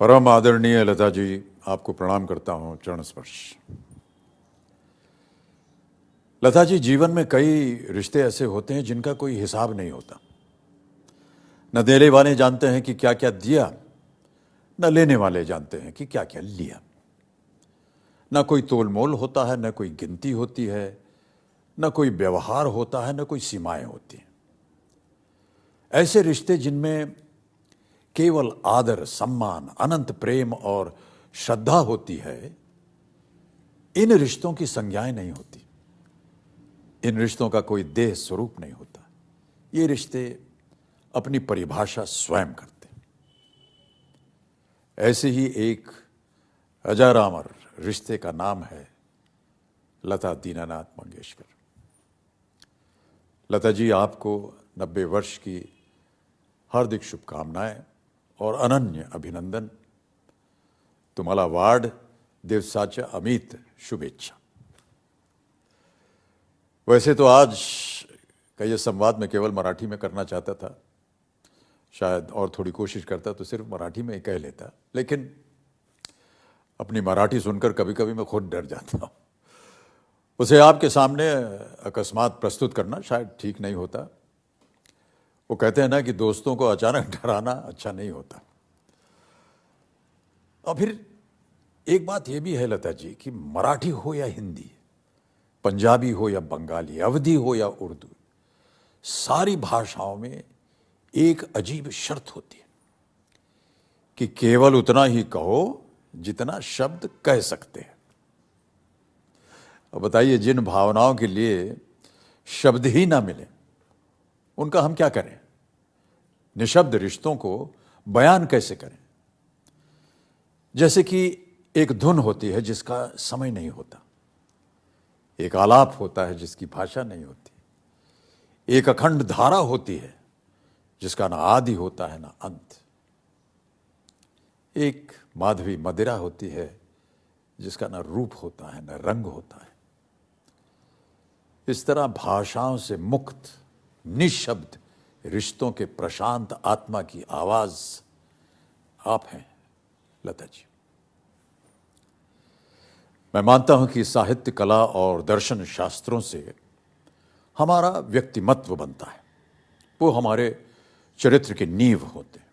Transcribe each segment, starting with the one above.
परम आदरणीय लता जी, आपको प्रणाम करता हूं। चरण स्पर्श। लता जी, जीवन में कई रिश्ते ऐसे होते हैं जिनका कोई हिसाब नहीं होता। न देने वाले जानते हैं कि क्या क्या दिया, न लेने वाले जानते हैं कि क्या क्या लिया। न कोई तोलमोल होता है, न कोई गिनती होती है, न कोई व्यवहार होता है, न कोई सीमाएं होती हैं। ऐसे रिश्ते जिनमें केवल आदर, सम्मान, अनंत प्रेम और श्रद्धा होती है, इन रिश्तों की संज्ञाएं नहीं होती। इन रिश्तों का कोई देह स्वरूप नहीं होता। ये रिश्ते अपनी परिभाषा स्वयं करते हैं। ऐसे ही एक अजरामर रिश्ते का नाम है लता दीनानाथ मंगेशकर। लता जी, आपको 90 वर्ष की हार्दिक शुभकामनाएं और अनन्य अभिनंदन। तुम्हाला वाढदिवसाच्या अमित शुभेच्छा। वैसे तो आज का ये संवाद मैं केवल मराठी में करना चाहता था, शायद और थोड़ी कोशिश करता तो सिर्फ मराठी में ही कह लेता, लेकिन अपनी मराठी सुनकर कभी कभी मैं खुद डर जाता हूँ। उसे आपके सामने अकस्मात प्रस्तुत करना शायद ठीक नहीं होता। वो कहते हैं ना कि दोस्तों को अचानक डराना अच्छा नहीं होता। और फिर एक बात यह भी है लता जी कि मराठी हो या हिंदी, पंजाबी हो या बंगाली, अवधी हो या उर्दू, सारी भाषाओं में एक अजीब शर्त होती है कि केवल उतना ही कहो जितना शब्द कह सकते हैं। अब बताइए, जिन भावनाओं के लिए शब्द ही ना मिले उनका हम क्या करें? निशब्द रिश्तों को बयान कैसे करें? जैसे कि एक धुन होती है जिसका समय नहीं होता, एक आलाप होता है जिसकी भाषा नहीं होती, एक अखंड धारा होती है जिसका ना आदि होता है ना अंत, एक माधवी मदिरा होती है जिसका ना रूप होता है ना रंग होता है। इस तरह भाषाओं से मुक्त निशब्द रिश्तों के प्रशांत आत्मा की आवाज आप हैं लता जी। मैं मानता हूं कि साहित्य, कला और दर्शन शास्त्रों से हमारा व्यक्तिमत्व बनता है। वो हमारे चरित्र की नींव होते हैं।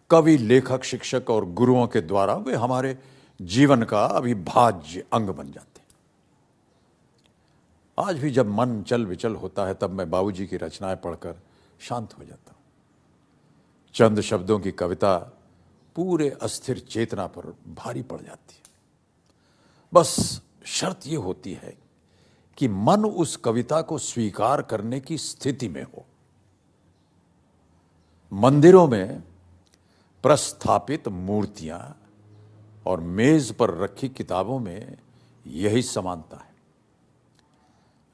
कवि, लेखक, शिक्षक और गुरुओं के द्वारा वे हमारे जीवन का अविभाज्य अंग बन जाते हैं। आज भी जब मन चल विचल होता है तब मैं बाबूजी की रचनाएं पढ़कर शांत हो जाता हूं। चंद शब्दों की कविता पूरे अस्थिर चेतना पर भारी पड़ जाती है। बस शर्त यह होती है कि मन उस कविता को स्वीकार करने की स्थिति में हो। मंदिरों में प्रस्थापित मूर्तियां और मेज पर रखी किताबों में यही समानता है।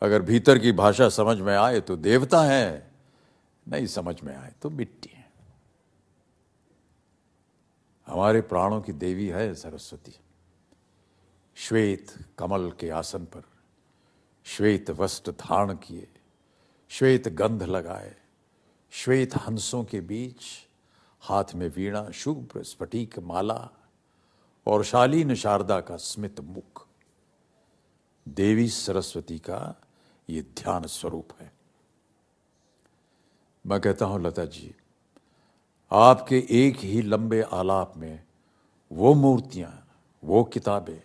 अगर भीतर की भाषा समझ में आए तो देवता है, नहीं समझ में आए तो मिट्टी है। हमारे प्राणों की देवी है सरस्वती। श्वेत कमल के आसन पर श्वेत वस्त्र धारण किए, श्वेत गंध लगाए, श्वेत हंसों के बीच हाथ में वीणा, शुभ्र स्फटिक माला और शालीन शारदा का स्मित मुख, देवी सरस्वती का ये ध्यान स्वरूप है। मैं कहता हूं लता जी, आपके एक ही लंबे आलाप में वो मूर्तियां, वो किताबें,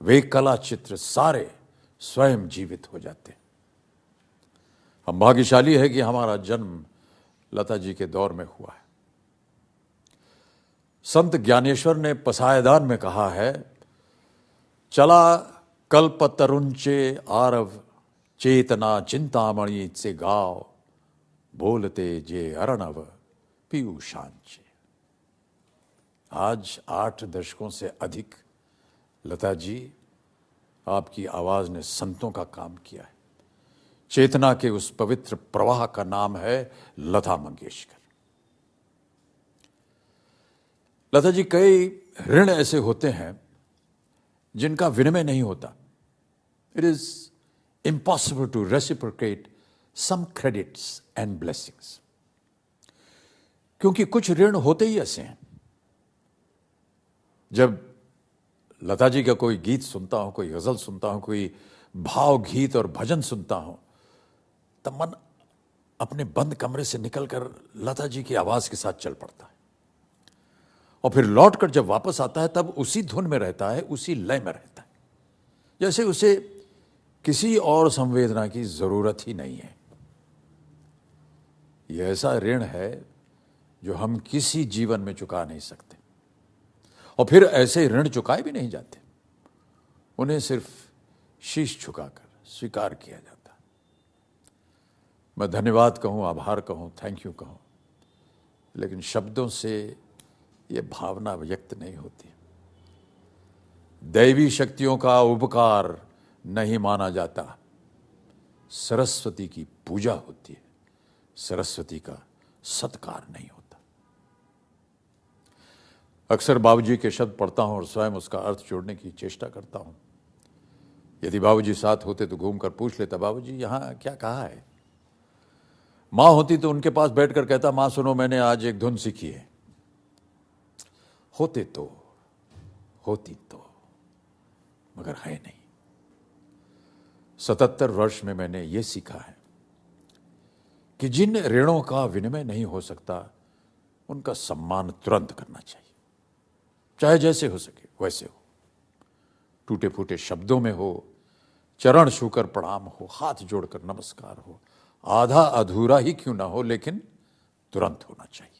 वे कला चित्र सारे स्वयं जीवित हो जाते हैं। हम भाग्यशाली है कि हमारा जन्म लता जी के दौर में हुआ है। संत ज्ञानेश्वर ने पसायदान में कहा है, चला कल्पतरुंचे आरव, चेतना चिंतामणि से गाव, बोलते जे अर्णव पीयूषांचे। आज 8 दशकों से अधिक लता जी, आपकी आवाज ने संतों का काम किया है। चेतना के उस पवित्र प्रवाह का नाम है लता मंगेशकर। लता जी, कई ऋण ऐसे होते हैं जिनका विनिमय नहीं होता। It is impossible to reciprocate some credits and blessings. क्योंकि कुछ ऋण होते ही ऐसे हैं जब लता जी का कोई गीत सुनता हूं, कोई गजल सुनता हूं, कोई भाव गीत और भजन सुनता हूं, तब मन अपने बंद कमरे से निकलकर लता जी की आवाज के साथ चल पड़ता है और फिर लौटकर जब वापस आता है तब उसी धुन में रहता है, उसी लय में रहता है, जैसे उसे किसी और संवेदना की जरूरत ही नहीं है। यह ऐसा ऋण है जो हम किसी जीवन में चुका नहीं सकते और फिर ऐसे ऋण चुकाए भी नहीं जाते, उन्हें सिर्फ शीश झुकाकर स्वीकार किया जाता है। मैं धन्यवाद कहूं, आभार कहूं, थैंक यू कहूं, लेकिन शब्दों से यह भावना व्यक्त नहीं होती। दैवी शक्तियों का उपकार नहीं माना जाता, सरस्वती की पूजा होती है, सरस्वती का सत्कार नहीं होता। अक्सर बाबूजी के शब्द पढ़ता हूं और स्वयं उसका अर्थ जोड़ने की चेष्टा करता हूं। यदि बाबूजी साथ होते तो घूमकर पूछ लेता, बाबूजी यहां क्या कहा है? मां होती तो उनके पास बैठकर कहता, मां सुनो मैंने आज एक धुन सीखी है। होते तो, होती तो, मगर है नहीं। 77 वर्ष में मैंने यह सीखा है कि जिन ऋणों का विनिमय नहीं हो सकता उनका सम्मान तुरंत करना चाहिए, चाहे जैसे हो सके वैसे हो। टूटे फूटे शब्दों में हो, चरण छूकर प्रणाम हो, हाथ जोड़कर नमस्कार हो, आधा अधूरा ही क्यों ना हो, लेकिन तुरंत होना चाहिए।